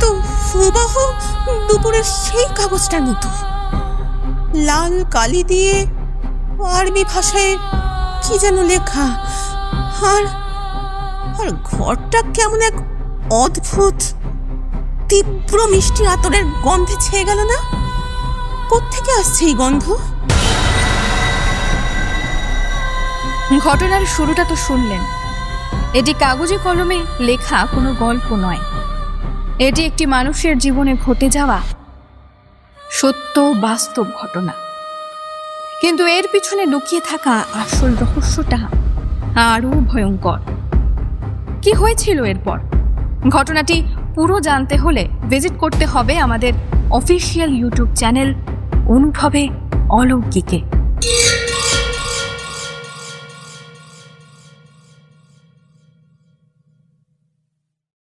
তো হুবহু দুপুরের সেই কাগজটার মতো, লাল কালি দিয়ে আরবি ভাষায় কি যেন লেখা। আর আর ঘরটা কেমন এক অদ্ভুত তীব্র মিষ্টি আতরের গন্ধে ছেয়ে গেল না? কোত্থেকে আসছে এই গন্ধ? ঘটনার শুরুটা তো শুনলেন। এটি কাগজে কলমে লেখা কোনো গল্প নয়, এটি একটি মানুষের জীবনে ঘটে যাওয়া সত্য বাস্তব ঘটনা। কিন্তু এর পিছনে লুকিয়ে থাকা আসল রহস্যটা আরও ভয়ঙ্কর। কি হয়েছিল এরপর? ঘটনাটি পুরো জানতে হলে ভিজিট করতে হবে আমাদের অফিসিয়াল ইউটিউব চ্যানেল অনুভবে অলৌকিকে।